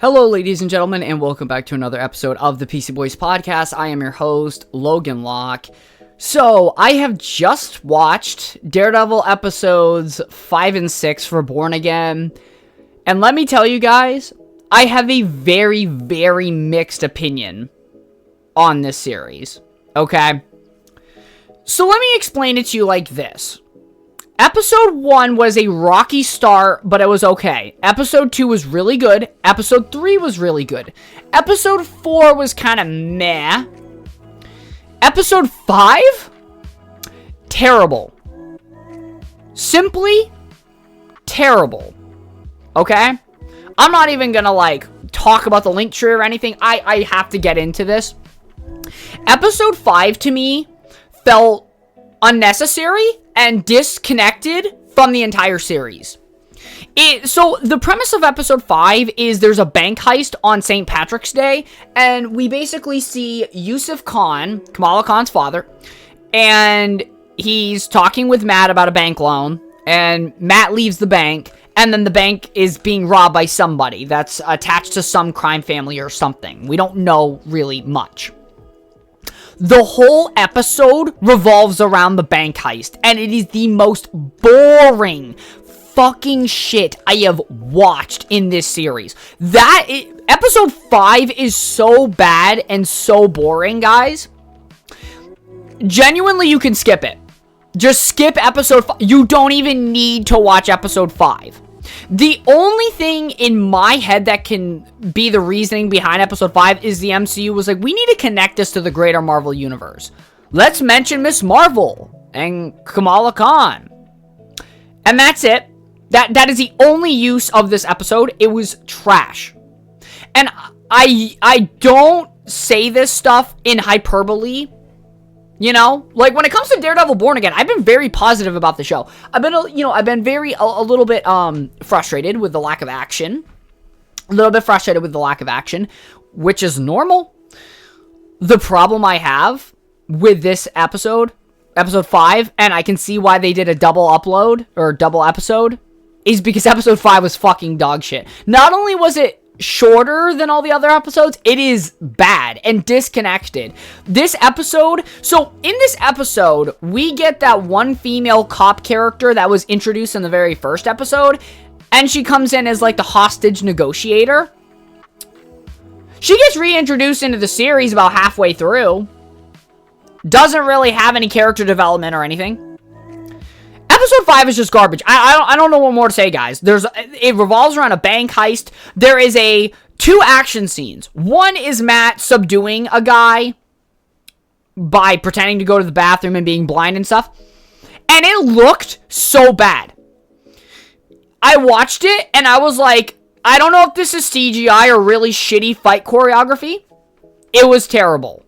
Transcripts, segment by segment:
Hello, ladies and gentlemen, and welcome back to another episode of the PC Boys Podcast. I am your host, Logan Locke. So, I have just watched Daredevil episodes 5 and 6 for Born Again, and let me tell you guys, I have a very, very mixed opinion on this series, okay? So, let me explain it to you like this. Episode 1 was a rocky start, but it was okay. Episode 2 was really good. Episode 3 was really good. Episode 4 was kind of meh. Episode 5? Terrible. Simply terrible. Okay? I'm not even gonna, talk about the link tree or anything. I have to get into this. Episode 5, to me, felt unnecessary and disconnected from the entire series. So the premise of episode 5 is there's a bank heist on St. Patrick's Day, and we basically see Yusuf Khan, Kamala Khan's father, and he's talking with Matt about a bank loan, and Matt leaves the bank, and then the bank is being robbed by somebody that's attached to some crime family or something. We don't know really much. The whole episode revolves around the bank heist, and it is the most boring fucking shit I have watched in this series. Episode 5 is so bad and so boring, guys. Genuinely, you can skip it. Just skip episode 5. You don't even need to watch episode 5. The only thing in my head that can be the reasoning behind episode 5 is the MCU was like, we need to connect this to the greater Marvel universe. Let's mention Miss Marvel and Kamala Khan. And that's it. That is the only use of this episode. It was trash. And I don't say this stuff in hyperbole. You know, when it comes to Daredevil Born Again, I've been very positive about the show. I've been a little bit frustrated with the lack of action. Which is normal. The problem I have with this episode 5, and I can see why they did a double upload, or double episode, is because episode 5 was fucking dog shit. Not only was it shorter than all the other episodes, it is bad and disconnected. In this episode, we get that one female cop character that was introduced in the very first episode, and she comes in as the hostage negotiator. She gets reintroduced into the series about halfway through. Doesn't really have any character development or anything. Episode 5 is just garbage. I don't know what more to say, guys. It revolves around a bank heist. There is two action scenes. One is Matt subduing a guy by pretending to go to the bathroom and being blind and stuff. And it looked so bad. I watched it and I was like, I don't know if this is CGI or really shitty fight choreography. It was terrible.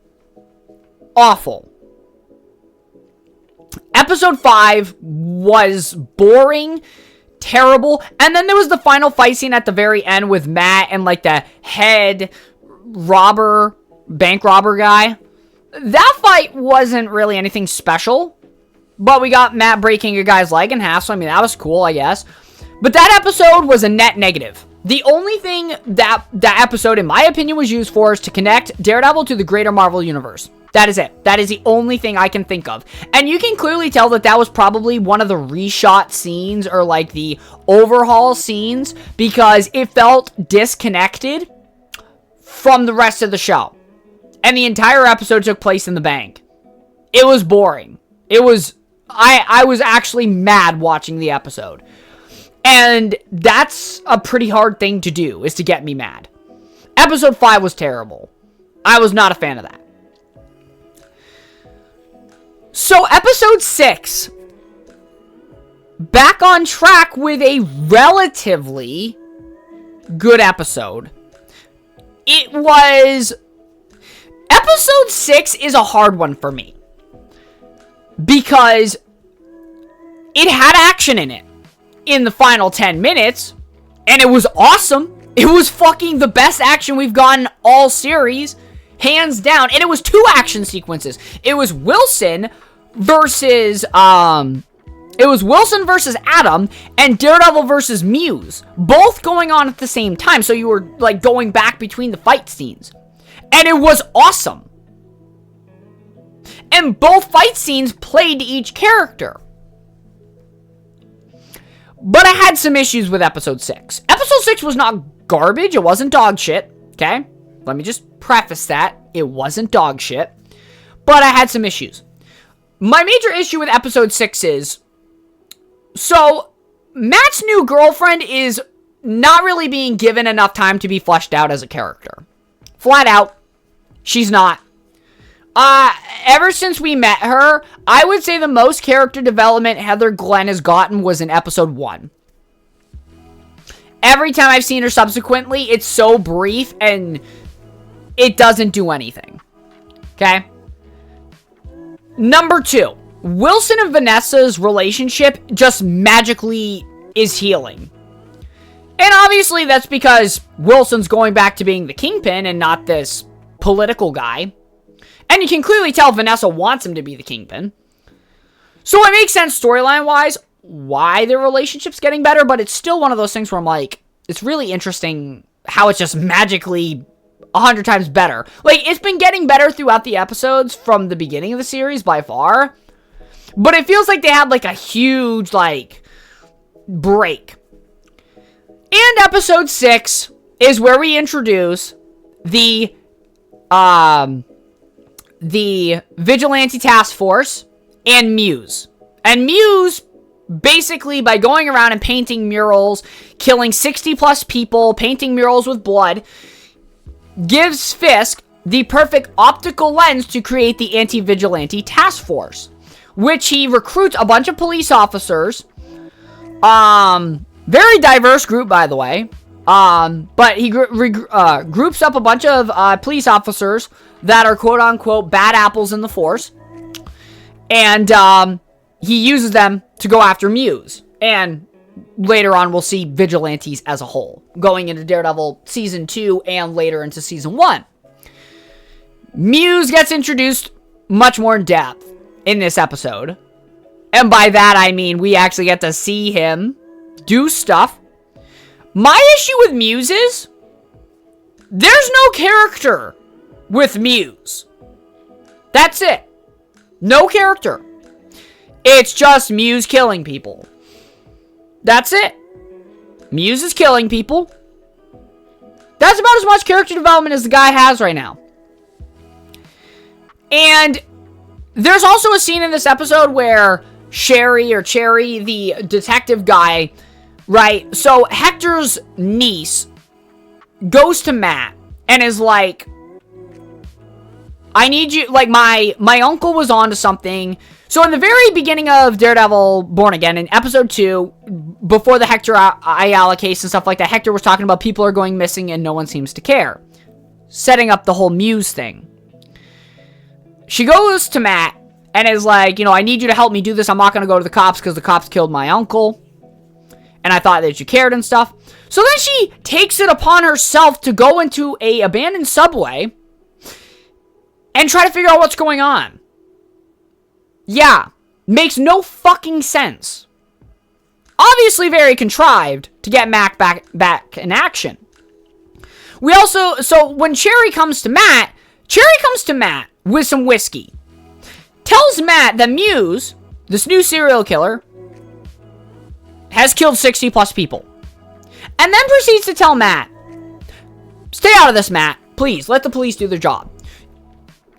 Awful. Episode 5 was boring, terrible, and then there was the final fight scene at the very end with Matt and the head bank robber guy. That fight wasn't really anything special, but we got Matt breaking a guy's leg in half, so I mean, that was cool, I guess. But that episode was a net negative. The only thing that episode, in my opinion, was used for is to connect Daredevil to the greater Marvel universe. That is it. That is the only thing I can think of. And you can clearly tell that was probably one of the reshot scenes or the overhaul scenes because it felt disconnected from the rest of the show. And the entire episode took place in the bank. It was boring. I was actually mad watching the episode. And that's a pretty hard thing to do, is to get me mad. Episode 5 was terrible. I was not a fan of that. So, episode 6, back on track with a relatively good episode. Episode 6 is a hard one for me. Because it had action in it in the final 10 minutes, and it was awesome. It was fucking the best action we've gotten all series, hands down. And it was 2 action sequences. It was Wilson versus It was Wilson versus Adam and Daredevil versus Muse, both going on at the same time. So you were like going back between the fight scenes. And it was awesome. And both fight scenes played to each character. But I had some issues with episode 6. Episode 6 was not garbage. It wasn't dog shit. Okay? Let me just preface that. It wasn't dog shit. But I had some issues. My major issue with episode 6 is, so Matt's new girlfriend is not really being given enough time to be fleshed out as a character. Flat out, she's not. Ever since we met her, I would say the most character development Heather Glenn has gotten was in episode 1. Every time I've seen her subsequently, it's so brief and it doesn't do anything. Okay? Number 2, Wilson and Vanessa's relationship just magically is healing. And obviously that's because Wilson's going back to being the Kingpin and not this political guy. And you can clearly tell Vanessa wants him to be the Kingpin. So it makes sense storyline-wise why their relationship's getting better, but it's still one of those things where I'm like, it's really interesting how it's just magically 100 times better. Like, it's been getting better throughout the episodes from the beginning of the series by far. But it feels like they had, like, a huge, like, break. And episode 6 is where we introduce the Vigilante Task Force and Muse. And Muse, basically, by going around and painting murals, killing 60-plus people, painting murals with blood, gives Fisk the perfect optical lens to create the Anti-Vigilante Task Force, which he recruits a bunch of police officers. Very diverse group, by the way. But he groups up a bunch of police officers that are quote-unquote bad apples in the force. And he uses them to go after Muse. And later on, we'll see vigilantes as a whole, going into Daredevil Season 2 and later into Season 1. Muse gets introduced much more in depth in this episode. And by that, I mean we actually get to see him do stuff. My issue with Muse is there's no character with Muse. That's it. No character. It's just Muse killing people. That's it. Muse is killing people. That's about as much character development as the guy has right now. And there's also a scene in this episode where Cherry, the detective guy, right? So Hector's niece goes to Matt and is like, I need you, like, my uncle was onto something. So in the very beginning of Daredevil Born Again, in episode 2, before the Hector Ayala case and stuff like that, Hector was talking about people are going missing and no one seems to care. Setting up the whole Muse thing. She goes to Matt and is like, I need you to help me do this. I'm not going to go to the cops because the cops killed my uncle. And I thought that you cared and stuff. So then she takes it upon herself to go into a abandoned subway and try to figure out what's going on. Yeah, makes no fucking sense. Obviously very contrived to get Mac back in action. So when Cherry comes to Matt with some whiskey. Tells Matt that Muse, this new serial killer, has killed 60 plus people. And then proceeds to tell Matt, stay out of this, Matt. Please, let the police do their job.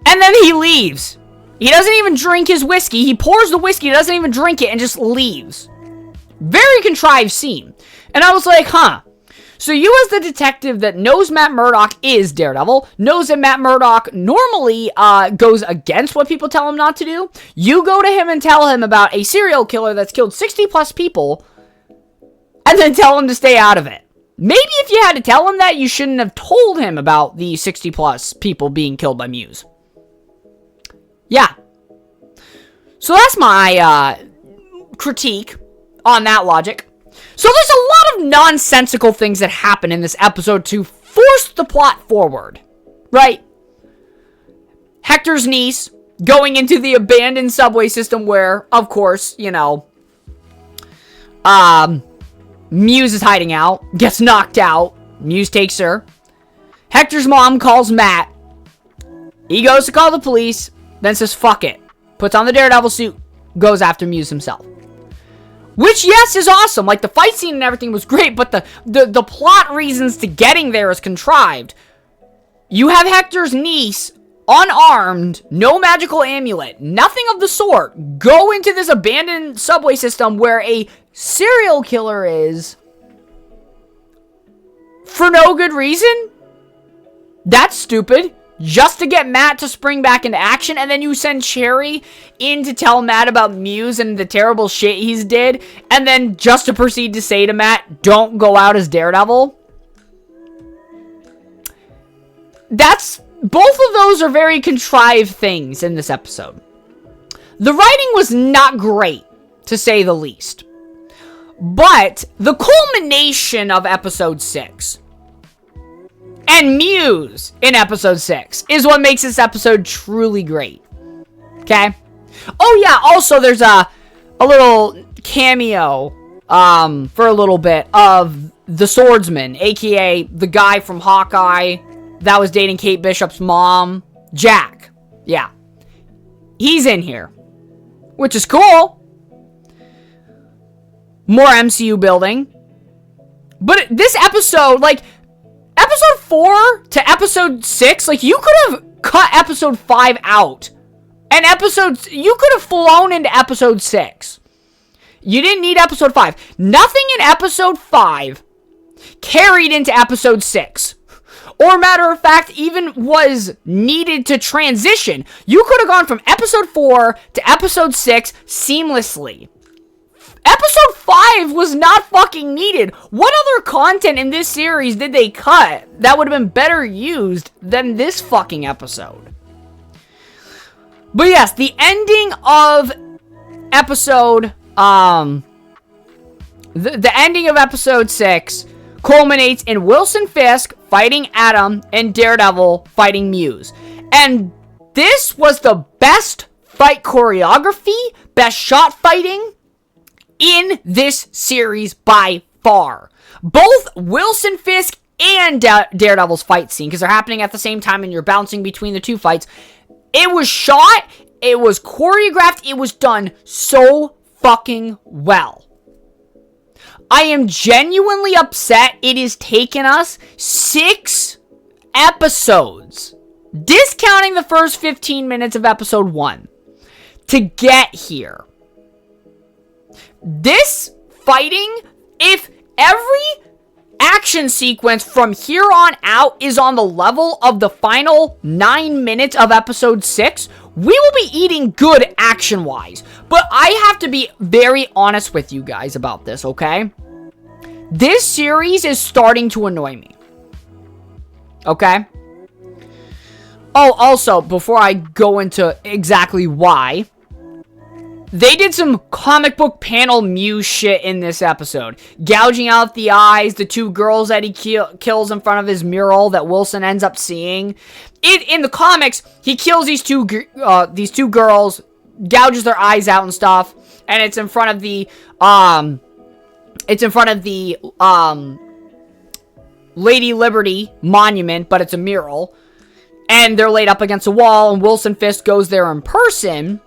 And then he leaves. He doesn't even drink his whiskey. He pours the whiskey, doesn't even drink it, and just leaves. Very contrived scene. And I was like, huh. So you as the detective that knows Matt Murdock is Daredevil, knows that Matt Murdock normally goes against what people tell him not to do, you go to him and tell him about a serial killer that's killed 60 plus people, and then tell him to stay out of it. Maybe if you had to tell him that, you shouldn't have told him about the 60 plus people being killed by Muse. Yeah. So that's my critique on that logic. So there's a lot of nonsensical things that happen in this episode to force the plot forward, right? Hector's niece going into the abandoned subway system where, of course, Muse is hiding out, gets knocked out. Muse takes her. Hector's mom calls Matt. He goes to call the police, then says fuck it. Puts on the Daredevil suit, goes after Muse himself. Which, yes, is awesome. Like, the fight scene and everything was great, but the plot reasons to getting there is contrived. You have Hector's niece, unarmed, no magical amulet, nothing of the sort, go into this abandoned subway system where a serial killer is for no good reason? That's stupid. Just to get Matt to spring back into action, and then you send Cherry in to tell Matt about Muse and the terrible shit he's did, and then just to proceed to say to Matt, don't go out as Daredevil. Both of those are very contrived things in this episode. The writing was not great, to say the least. But the culmination of episode 6 and Muse in episode 6 is what makes this episode truly great. Okay? Oh yeah, also there's a little cameo for a little bit of the swordsman, aka the guy from Hawkeye that was dating Kate Bishop's mom, Jack. Yeah. He's in here, which is cool. More MCU building. But this episode, like, episode 4 to episode 6, like, you could have cut episode 5 out. And you could have flown into episode 6. You didn't need episode 5. Nothing in episode 5 carried into episode 6. Or, matter of fact, even was needed to transition. You could have gone from episode 4 to episode 6 seamlessly. Episode 5 was not fucking needed. What other content in this series did they cut that would have been better used than this fucking episode? But yes, the ending of episode, the ending of episode 6 culminates in Wilson Fisk fighting Adam and Daredevil fighting Muse. And this was the best fight choreography, best shot fighting in this series by far. Both Wilson Fisk and Daredevil's fight scene, because they're happening at the same time and you're bouncing between the two fights. It was shot, it was choreographed, it was done so fucking well. I am genuinely upset it has taken us 6 episodes, discounting the first 15 minutes of episode 1, to get here. This fighting, if every action sequence from here on out is on the level of the final 9 minutes of episode 6, we will be eating good action-wise. But I have to be very honest with you guys about this, okay? This series is starting to annoy me. Okay? Oh, also, before I go into exactly why, they did some comic book panel Muse shit in this episode. Gouging out the eyes, the 2 girls that he kills in front of his mural that Wilson ends up seeing. In the comics, he kills these two girls, gouges their eyes out and stuff, and it's in front of the Lady Liberty monument, but it's a mural. And they're laid up against a wall, and Wilson Fisk goes there in person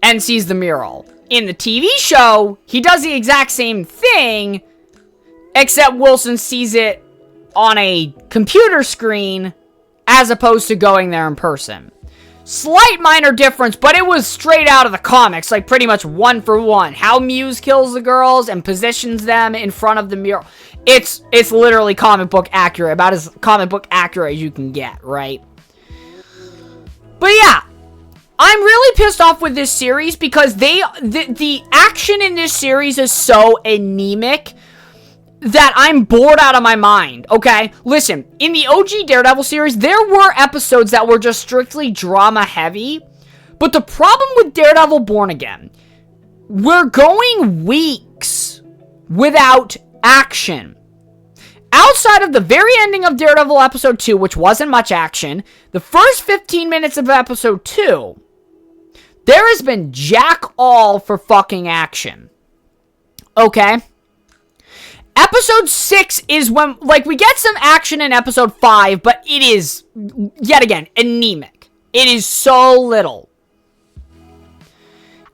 and sees the mural. In the TV show, he does the exact same thing, except Wilson sees it on a computer screen as opposed to going there in person. Slight minor difference, but it was straight out of the comics, like pretty much 1 for 1. How Muse kills the girls and positions them in front of the mural. It's literally comic book accurate, about as comic book accurate as you can get, right? But yeah, I'm really pissed off with this series because the action in this series is so anemic that I'm bored out of my mind, okay? Listen, in the OG Daredevil series, there were episodes that were just strictly drama heavy, but the problem with Daredevil Born Again, we're going weeks without action. Outside of the very ending of Daredevil episode 2, which wasn't much action, the first 15 minutes of episode 2, there has been jack all for fucking action. Okay? Episode 6 is when, like, we get some action in episode 5, but it is, yet again, anemic. It is so little.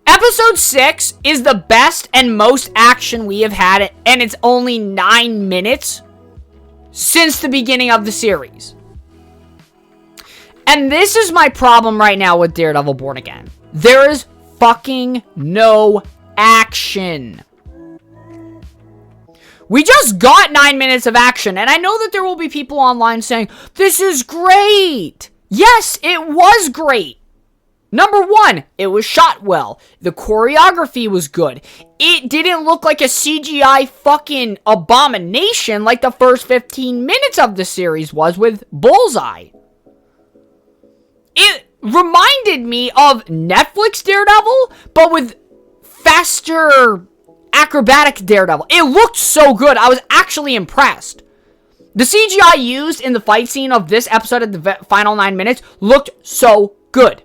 Episode 6 is the best and most action we have had, and it's only 9 minutes since the beginning of the series. And this is my problem right now with Daredevil Born Again. There is fucking no action. We just got 9 minutes of action, and I know that there will be people online saying, this is great. Yes, it was great. Number 1, it was shot well. The choreography was good. It didn't look like a CGI fucking abomination like the first 15 minutes of the series was with Bullseye. It reminded me of Netflix Daredevil, but with faster acrobatic Daredevil. It looked so good. I was actually impressed. The CGI used in the fight scene of this episode at the final 9 minutes looked so good.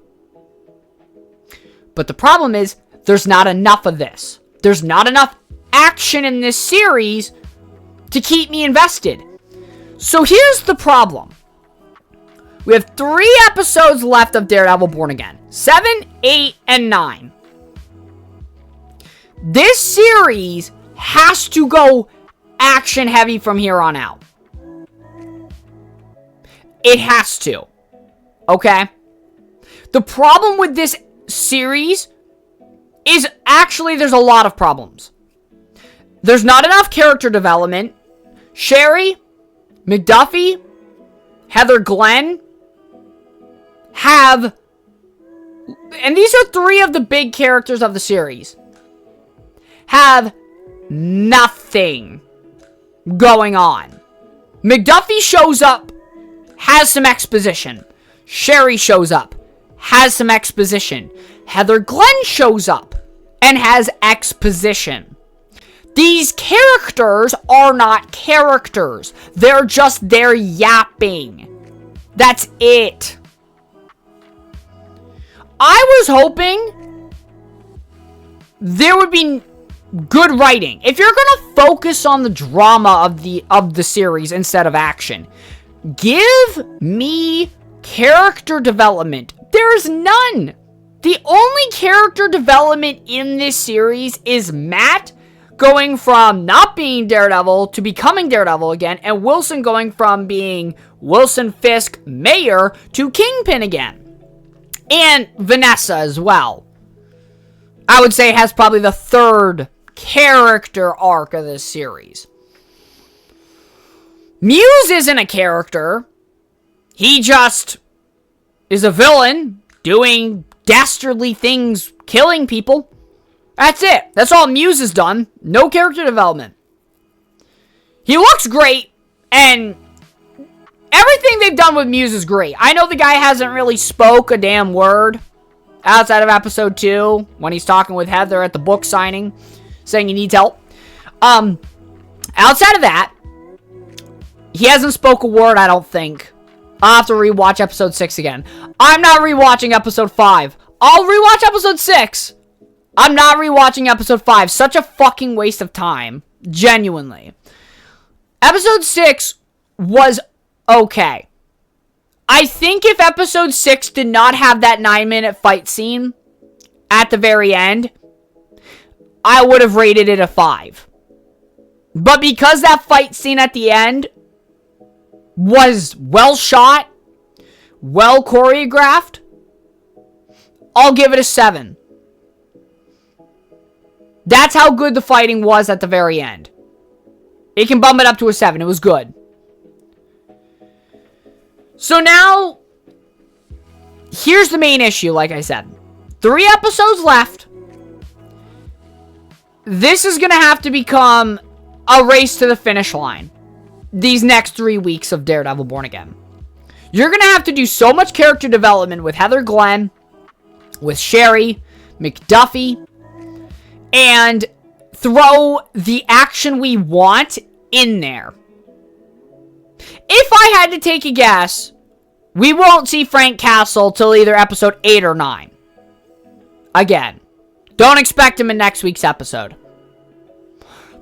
But the problem is, there's not enough of this. There's not enough action in this series to keep me invested. So here's the problem. We have 3 episodes left of Daredevil Born Again. 7, 8, and 9. This series has to go action heavy from here on out. It has to. Okay? The problem with this series is actually there's a lot of problems. There's not enough character development. Sherry, McDuffie, Heather Glenn have, and these are 3 of the big characters of the series, have nothing going on. McDuffie shows up, has some exposition. Sherry shows up, has some exposition. Heather Glenn shows up and has exposition. These characters are not characters. They're just there yapping. That's it. I was hoping there would be good writing. If you're gonna focus on the drama of the series instead of action, give me character development. There's none. The only character development in this series is Matt going from not being Daredevil to becoming Daredevil again, and Wilson going from being Wilson Fisk Mayor to Kingpin again. And Vanessa as well. I would say has probably the 3rd character arc of this series. Muse isn't a character. He just is a villain doing dastardly things, killing people. That's it. That's all Muse has done. No character development. He looks great, and everything they've done with Muse is great. I know the guy hasn't really spoke a damn word outside of episode 2 when he's talking with Heather at the book signing, saying he needs help. Outside of that, he hasn't spoke a word, I don't think. I'll have to rewatch episode 6 again. I'm not rewatching episode 5. I'll rewatch episode 6. I'm not rewatching episode 5. Such a fucking waste of time. Genuinely. Episode 6 was okay. I think if episode 6 did not have that 9-minute fight scene at the very end, I would have rated it a 5. But because that fight scene at the end was well shot, well choreographed, I'll give it a 7. That's how good the fighting was at the very end. It can bump it up to a 7. It was good. So now, here's the main issue, like I said. 3 episodes left. This is going to have to become a race to the finish line. These next 3 weeks of Daredevil Born Again. You're going to have to do so much character development with Heather Glenn, with Sherry, McDuffie, and throw the action we want in there. If I had to take a guess, we won't see Frank Castle till either episode 8 or 9. Again, don't expect him in next week's episode.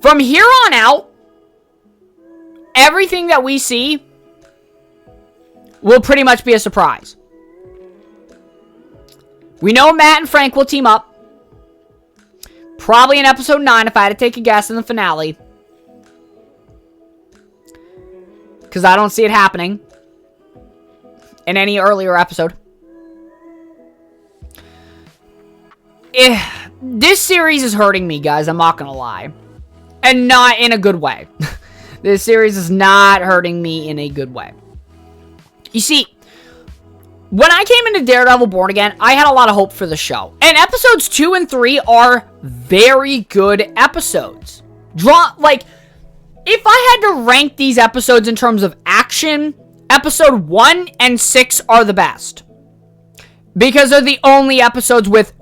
From here on out, everything that we see will pretty much be a surprise. We know Matt and Frank will team up. Probably in episode 9 if I had to take a guess in the finale. Because I don't see it happening in any earlier episode. This series is hurting me, guys. I'm not going to lie. And not in a good way. This series is not hurting me in a good way. You see, when I came into Daredevil Born Again, I had a lot of hope for the show. And episodes 2 and 3 are very good episodes. If I had to rank these episodes in terms of action, episode 1 and 6 are the best. Because they're the only episodes with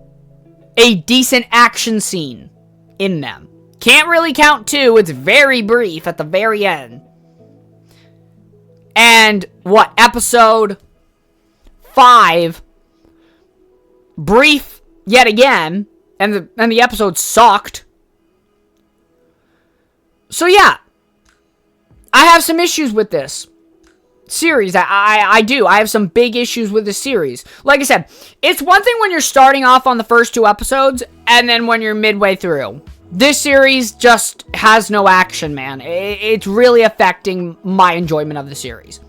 a decent action scene in them. Can't really count 2. It's very brief at the very end. And episode 5, brief yet again, and the episode sucked. So yeah, I have some issues with this series. I do. I have some big issues with this series. Like I said, it's one thing when you're starting off on the first 2 episodes, and then when you're midway through. This series just has no action, man. It's really affecting my enjoyment of the series.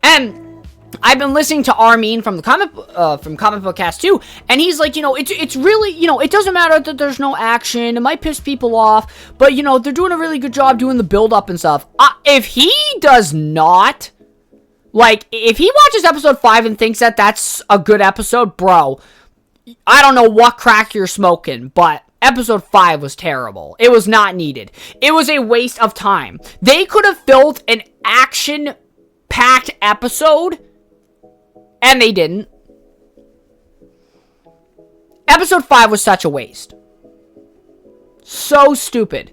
And I've been listening to Armin from Comic Book Cast too, and he's like, it's really, it doesn't matter that there's no action. It might piss people off, but they're doing a really good job doing the build up and stuff. If he does not, if he watches episode 5 and thinks that that's a good episode, bro, I don't know what crack you're smoking, but episode 5 was terrible. It was not needed. It was a waste of time. They could have filled an action-packed episode, and they didn't. Episode 5 was such a waste. So stupid.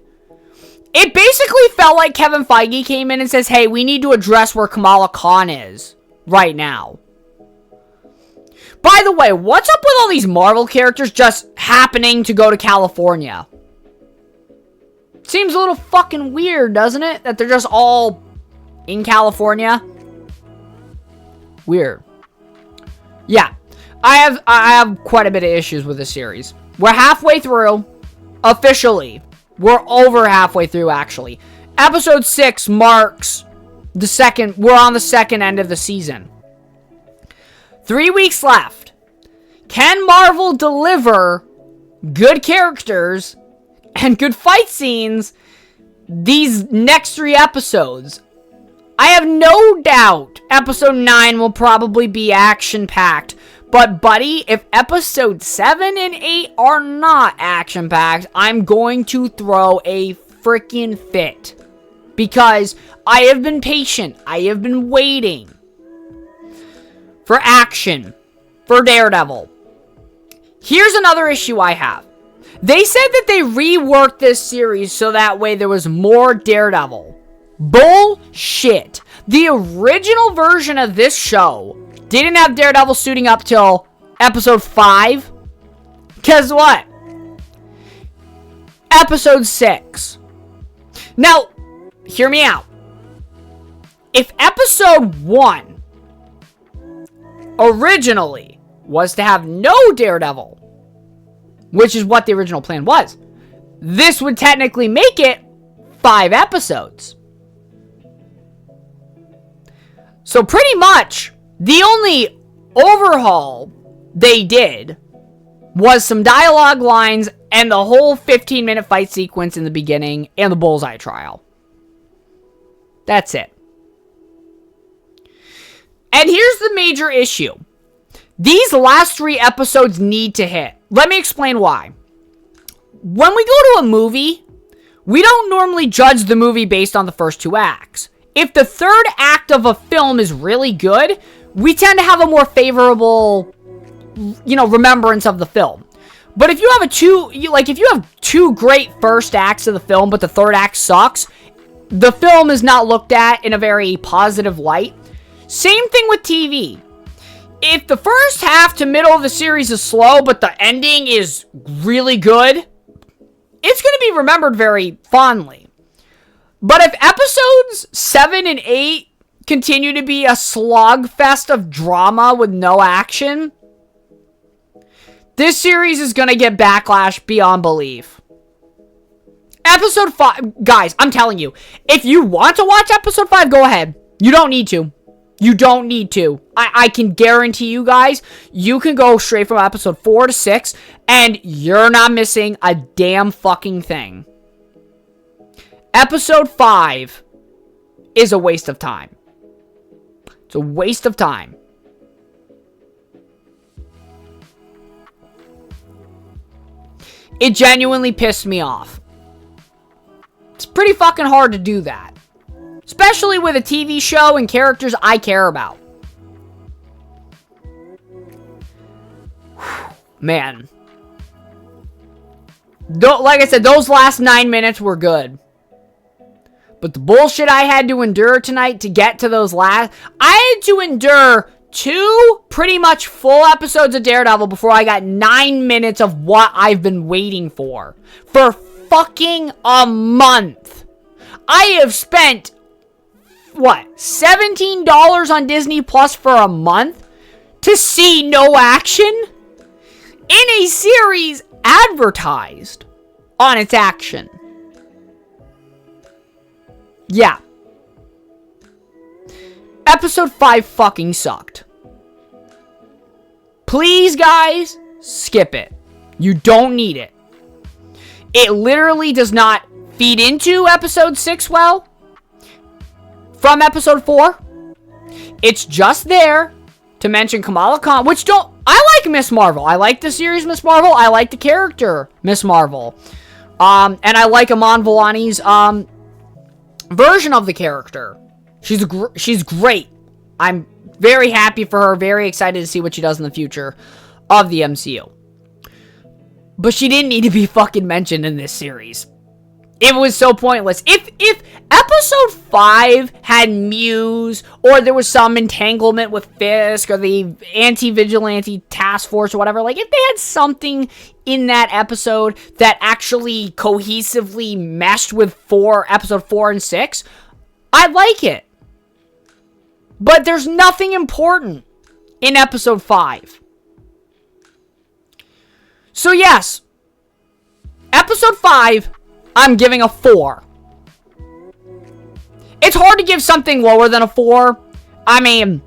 It basically felt like Kevin Feige came in and says, hey, we need to address where Kamala Khan is right now. By the way, what's up with all these Marvel characters just happening to go to California? Seems a little fucking weird, doesn't it? That they're just all in California. Weird. Yeah, I have quite a bit of issues with this series. We're halfway through, officially. We're over halfway through, actually. Episode 6 marks the second. We're on the second end of the season. 3 weeks left. Can Marvel deliver good characters and good fight scenes these next 3 episodes? I have no doubt episode 9 will probably be action-packed. But, buddy, if episode 7 and 8 are not action-packed, I'm going to throw a freaking fit. Because I have been patient. I have been waiting for action, for Daredevil. Here's another issue I have. They said that they reworked this series so that way there was more Daredevil. Bullshit. The original version of this show didn't have Daredevil suiting up till episode 5. Guess what? Episode 6. Now, hear me out. If episode 1 originally was to have no Daredevil, which is what the original plan was, this would technically make it 5 episodes. So pretty much, the only overhaul they did was some dialogue lines and the whole 15-minute fight sequence in the beginning and the bullseye trial. That's it. And here's the major issue. These last 3 episodes need to hit. Let me explain why. When we go to a movie, we don't normally judge the movie based on the first 2 acts. If the third act of a film is really good, we tend to have a more favorable, remembrance of the film. But if you have if you have 2 great first acts of the film, but the third act sucks, the film is not looked at in a very positive light. Same thing with TV. If the first half to middle of the series is slow, but the ending is really good, it's going to be remembered very fondly. But if episodes 7 and 8 continue to be a slogfest of drama with no action, this series is going to get backlash beyond belief. Episode 5, guys, I'm telling you, if you want to watch episode 5, go ahead. You don't need to. You don't need to. I can guarantee you guys, you can go straight from episode 4 to 6, and you're not missing a damn fucking thing. Episode 5 is a waste of time. It's a waste of time. It genuinely pissed me off. It's pretty fucking hard to do that. Especially with a TV show and characters I care about. Man. Like I said, those last 9 minutes were good. But the bullshit I had to endure tonight to get to those last... I had to endure 2 pretty much full episodes of Daredevil before I got 9 minutes of what I've been waiting for. For fucking a month. I have spent... what, $17 on Disney Plus for a month to see no action in a series advertised on its action. Yeah. Episode 5 fucking sucked. Please, guys, skip it. You don't need it. It literally does not feed into episode 6 well. From episode 4, it's just there to mention Kamala Khan, which I like Miss Marvel. I like the series Miss Marvel. I like the character Miss Marvel. And I like Iman Vellani's, version of the character. She's great. I'm very happy for her, very excited to see what she does in the future of the MCU. But she didn't need to be fucking mentioned in this series. It was so pointless. If episode 5 had Muse, or there was some entanglement with Fisk, or the anti-vigilante task force, or whatever, like, if they had something in that episode that actually cohesively meshed with episode 4 and 6, I'd like it. But there's nothing important in episode 5. So yes, episode 5... I'm giving a 4. It's hard to give something lower than a 4. I mean,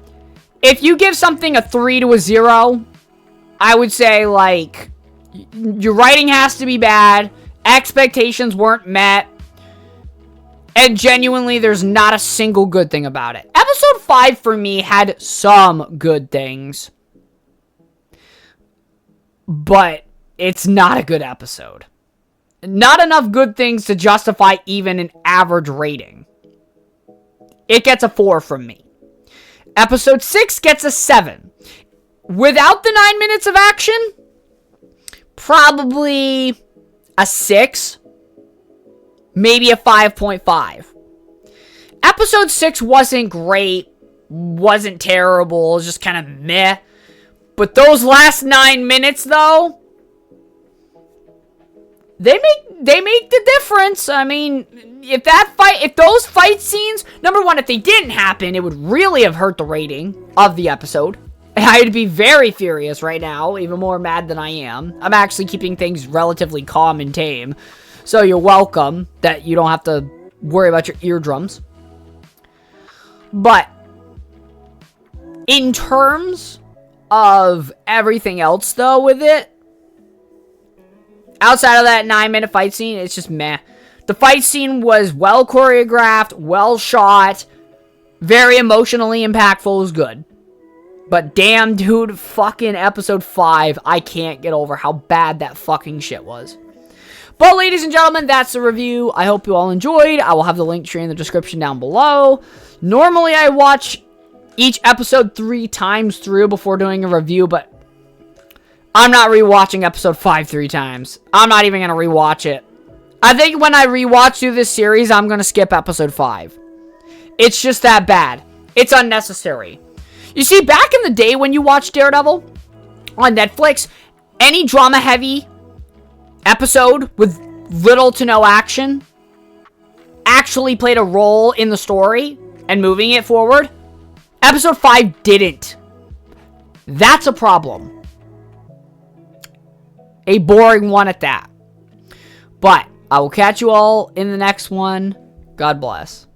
if you give something a 3 to a 0, I would say, like, your writing has to be bad, expectations weren't met, and genuinely there's not a single good thing about it. Episode 5 for me had some good things, but it's not a good episode. Not enough good things to justify even an average rating. It gets a 4 from me. Episode 6 gets a 7. Without the 9 minutes of action, probably a 6. Maybe a 5.5. Episode 6 wasn't great. Wasn't terrible. It was just kind of meh. But those last 9 minutes, though... They make the difference. I mean, if those fight scenes, number one, if they didn't happen, it would really have hurt the rating of the episode. I'd be very furious right now, even more mad than I am. I'm actually keeping things relatively calm and tame. So you're welcome that you don't have to worry about your eardrums. But in terms of everything else, though, with it, outside of that 9-minute fight scene, it's just meh. The fight scene was well choreographed, well shot, very emotionally impactful, it was good. But damn, dude, fucking episode 5, I can't get over how bad that fucking shit was. But ladies and gentlemen, that's the review. I hope you all enjoyed. I will have the link tree in the description down below. Normally I watch each episode 3 times through before doing a review, but I'm not rewatching episode 5 3 times. I'm not even going to rewatch it. I think when I rewatch through this series, I'm going to skip episode 5. It's just that bad. It's unnecessary. You see, back in the day when you watched Daredevil on Netflix, any drama-heavy episode with little to no action actually played a role in the story and moving it forward. Episode 5 didn't. That's a problem. A boring one at that. But I will catch you all in the next one. God bless.